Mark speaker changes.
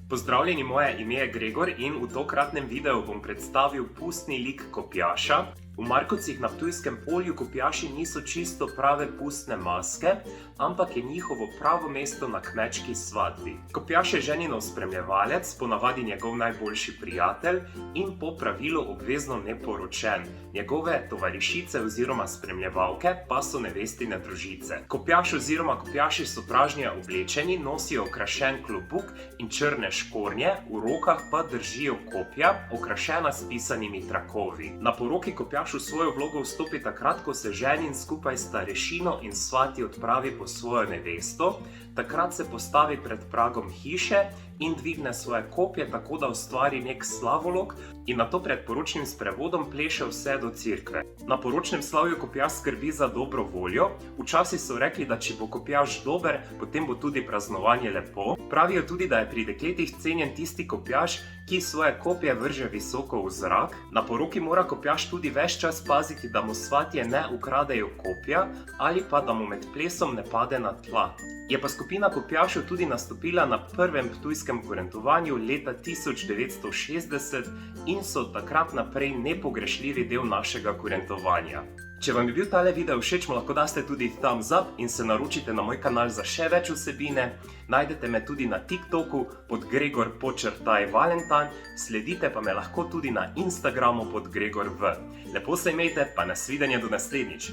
Speaker 1: Pozdravljeni, moje ime je Gregor in v tokratnem videu bom predstavil pustni lik kopiaša. V Markovcih na Ptujskem polju kopiaši niso čisto prave pustne maske, ampak je njihovo pravo mesto na kmečki svatbi. Kopiaš je ženinov spremljevalec, ponavadi njegov najboljši prijatelj in po pravilu obvezno neporočen. Njegove tovarišice oziroma spremljevalke pa so nevestine družice. Kopiaš oziroma kopiaši so pražnje oblečeni, nosijo okrašen klobuk in črne škornje, v rokah pa držijo kopja, okrašena s pisanimi trakovi. Na poroki kopiaš v svojo vlogo vstopi takrat, ko se ženin skupaj s starešino in svati odpravi po svojo nevesto. Takrat se postavi pred pragom hiše in dvigne svoje kopje, tako da ustvari nek slavolok in nato pred poročnim sprevodom pleše vse do cerkve. Na poročnem slavju kopiaš skrbi za dobro voljo. Včasih so rekli, da če bo kopiaš dober, potem bo tudi praznovanje lepo. Pravijo tudi, da je pri dekletih cenjen tisti kopiaš, ki svoje kopje vrže visoko v zrak. Na poroki mora kopiaš tudi ves čas paziti, da mu svatje ne ukradejo kopja ali pa da mu med plesom ne pade na tla. Je pa skupina kopiašev tudi nastopila na prvem ptujskem kurentovanju leta 1960 in so od takrat naprej nepogrešljivi del našega kurentovanja. Če vam je bil tale video všeč, mu lahko daste tudi thumbs up in se naročite na moj kanal za še več vsebine. Najdete me tudi na TikToku pod Gregor_Valentine, sledite pa me lahko tudi na Instagramu pod GregorV. Lepo se imejte, pa nasvidenje do naslednjič!